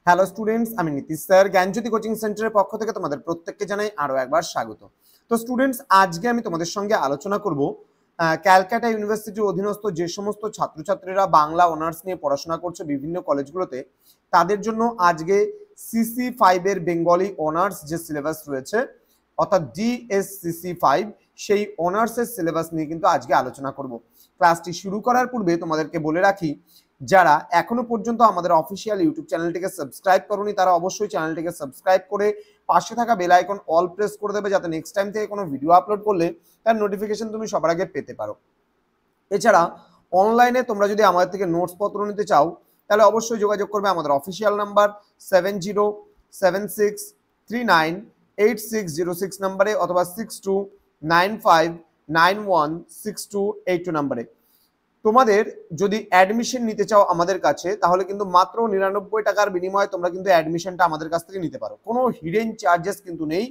Hello students, আমি Nitish sir জ্ঞানজ্যোতি coaching সেন্টারের পক্ষ থেকে তোমাদের প্রত্যেককে জানাই আরো একবার স্বাগত। তো স্টুডেন্টস, আজকে আমি তোমাদের সঙ্গে আলোচনা করব ক্যালকাটা ইউনিভার্সিটির অধীনস্থ যে সমস্ত ছাত্রছাত্রীরা বাংলা অনার্স নিয়ে পড়াশোনা করছে বিভিন্ন কলেজগুলোতে, তাদের জন্য আজকে CC5 এর বেঙ্গলি অনার্স যে সিলেবাস রয়েছে অর্থাৎ DSCC5, সেই অনার্সের সিলেবাস নিয়ে কিন্তু আজকে আলোচনা করব। ক্লাসটি শুরু করার পূর্বে তোমাদেরকে বলে রাখি, যারা এখনো পর্যন্ত আমাদের অফিসিয়াল ইউটিউব চ্যানেলটিকে সাবস্ক্রাইব করোনি তারা অবশ্যই চ্যানেলটিকে সাবস্ক্রাইব করে পাশে থাকা বেল আইকন অল প্রেস করে দেবে, যাতে নেক্সট টাইম থেকে কোনো ভিডিও আপলোড করলে তার নোটিফিকেশন তুমি সবার আগে পেতে পারো। এছাড়া অনলাইনে তোমরা যদি আমাদের থেকে নোটস পত্র নিতে চাও তাহলে অবশ্যই যোগাযোগ করবে আমাদের অফিসিয়াল নাম্বার 7076398606 নাম্বারে অথবা 6295916282 নাম্বারে। তোমাদের যদি অ্যাডমিশন নিতে চাও আমাদের কাছে, তাহলে কিন্তু মাত্র 99 টাকার বিনিময়ে তোমরা কিন্তু অ্যাডমিশনটা আমাদের কাছ থেকে নিতে পারো। কোনো হিডেন চার্জেস কিন্তু নেই।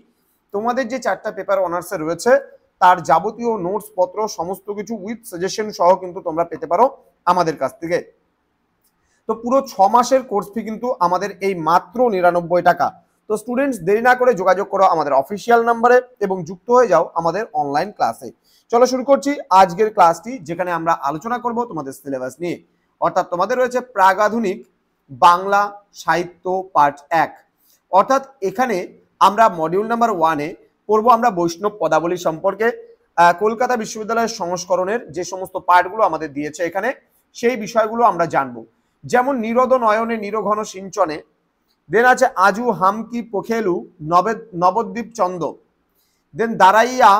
তোমাদের যে 4টা পেপার অনার্সে রয়েছে তার যাবতীয় নোটস পত্র সমস্ত কিছু উইথ সাজেশন সহ কিন্তু তোমরা পেতে পারো আমাদের কাছ থেকে। তো পুরো 6 মাসের কোর্স ফি কিন্তু আমাদের এই মাত্র 99 টাকা। তো স্টুডেন্টস, দেরি না করে যোগাযোগ করো আমাদের অফিসিয়াল নাম্বারে এবং যুক্ত হয়ে যাও আমাদের অনলাইন ক্লাসে। চলো শুরু করছি আজকের ক্লাসটি, যেখানে আমরা আলোচনা করব তোমাদের সিলেবাস নিয়ে। অর্থাৎ তোমাদের রয়েছে প্রাগাধুনিক বাংলা সাহিত্য পার্ট 1। অর্থাৎ এখানে আমরা মডিউল নাম্বার 1-এ পড়বো আমরা বৈষ্ণব পদাবলী সম্পর্কে। কলকাতা বিশ্ববিদ্যালয়ের সংস্করণের যে সমস্ত পার্টগুলো আমাদের দিয়েছে এখানে, সেই বিষয়গুলো আমরা জানবো। যেমন নিরোদ নয়নে নিরঘন সিঞ্চনে, দেন আছে আজু হামকি পোখেলু নবদ্বীপ চন্দ, দেন দাঁড়াইয়া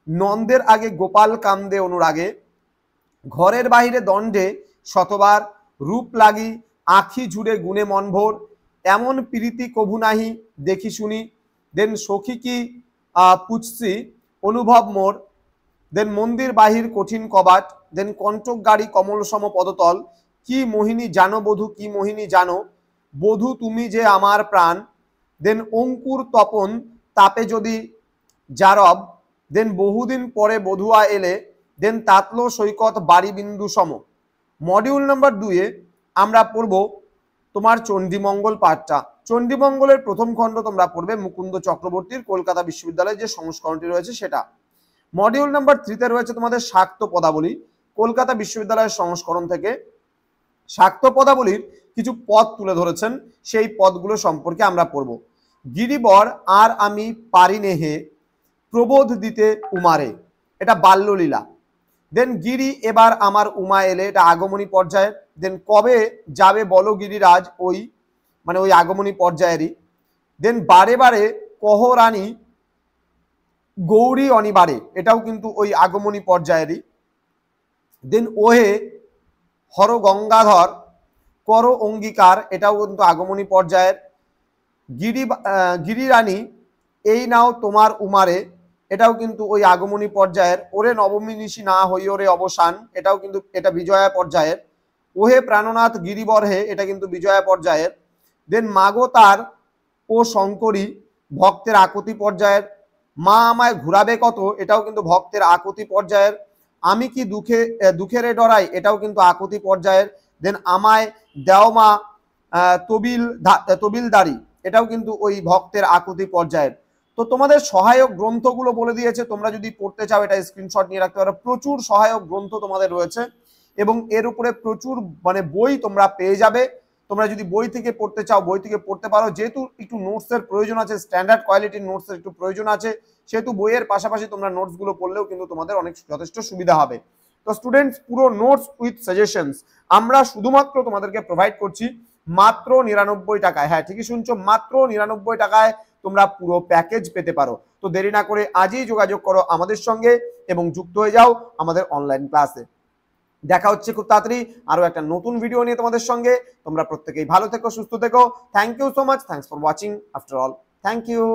নন্দের আগে গোপাল কান্দে অনুরাগে, ঘরের বাহিরে দণ্ডে শতবার, রূপ লাগি আখি জুড়ে গুণে মনভোর, এমন প্রীতি কভু নাহি দেখি শুনি, দেন সখী কি পুছসি অনুভব মোর, দেন মন্দির বাহির কঠিন কবাট, দেন কণ্টক গাড়ি কমল সম পদতল, কি মোহিনী জানো বধূ কি মোহিনী জানো, বধূ তুমি যে আমার প্রাণ, দেন অঙ্কুর তপন তাপে যদি জারব, দেন বহুদিন পরে বধুয়া এলে, দেন তাতলো সৈকত বাড়ি বিন্দু সম। মডিউল নাম্বার 2-এ আমরা পড়ব তোমার চণ্ডীমঙ্গল পাঠটা। চণ্ডীমঙ্গলের প্রথম খণ্ড তোমরা পড়বে মুকুন্দ চক্রবর্তীর কলকাতা বিশ্ববিদ্যালয়ের যে সংস্করণটি রয়েছে সেটা। মডিউল নাম্বার 3-তে রয়েছে তোমাদের শাক্ত পদাবলী, কলকাতা বিশ্ববিদ্যালয়ের সংস্করণ থেকে। শাক্ত পদাবলীর কিছু পদ তুলে ধরেছেন, সেই পদগুলো সম্পর্কে আমরা পড়ব। গিরিবর আর আমি পারি নেহে প্রবোধ দিতে উমারে, এটা বাল্যলীলা। দেন গিরি এবার আমার উমা এলে, এটা আগমনী পর্যায়ের। দেন কবে যাবে বলো গিরিরাজ, ওই আগমনী পর্যায়েরই। দেন বারে বারে কহ রানী গৌরী অনিবারে, এটাও কিন্তু ওই আগমনী পর্যায়েরই। দেন ওহে হর গঙ্গাধর কর অঙ্গীকার, এটাও কিন্তু আগমনী পর্যায়ের। গিরিরানী এই নাও তোমার উমারে, এটাও কিন্তু ওই আগমনী পর্যায়ের। ওরে নবমী নিশি না হই ওরে অবসান, এটাও কিন্তু এটা বিজয়া পর্যায়ের। ওহে প্রাণনাথ গিরিবর হে, এটা কিন্তু বিজয়া পর্যায়ের। দেন মাগো তার ও শঙ্করী, ভক্তের আকুতি পর্যায়ের। মা আমায় ঘুরাবে কত, এটাও কিন্তু ভক্তের আকুতি পর্যায়ের। আমি কি দুঃখের ডরাই, এটাও কিন্তু আকুতি পর্যায়ের। দেন আমায় দেও মা তবিলদারি, এটাও কিন্তু ওই ভক্তের আকুতি পর্যায়ের। তো তোমাদের সহায়ক গ্রন্থগুলো বলে দিয়েছে, তোমরা যদি পড়তে চাও এটা স্ক্রিনশট নিয়ে রাখতে পারো। প্রচুর সহায়ক গ্রন্থ তোমাদের রয়েছে এবং এর উপরে প্রচুর বই তোমরা পেয়ে যাবে। তোমরা যদি বই থেকে পড়তে চাও বই থেকে পড়তে পারো। যেহেতু একটু নোটসের প্রয়োজন আছে, স্ট্যান্ডার্ড কোয়ালিটির নোটসের একটু প্রয়োজন আছে, সেহেতু বইয়ের পাশাপাশি তোমরা নোটসগুলো পড়লেও কিন্তু তোমাদের অনেক যথেষ্ট সুবিধা হবে। তো স্টুডেন্টস, পুরো নোটস উইথ সাজেশনস আমরা শুধুমাত্র তোমাদেরকে প্রোভাইড করছি মাত্র 99 টাকায়। হ্যাঁ, ঠিকই শুনছো, মাত্র 99 টাকায় তোমরা পুরো প্যাকেজ পেতে পারো। তো দেরি না করে আজই যোগাযোগ করো আমাদের সঙ্গে এবং যুক্ত হয়ে যাও আমাদের অনলাইন ক্লাসে। দেখা হচ্ছে খুব তাড়াতাড়ি আরো একটা নতুন ভিডিও নিয়ে তোমাদের সঙ্গে। তোমরা প্রত্যেকেই ভালো থেকো, সুস্থ থেকো। Thank you so much, thanks for watching after all, thank you.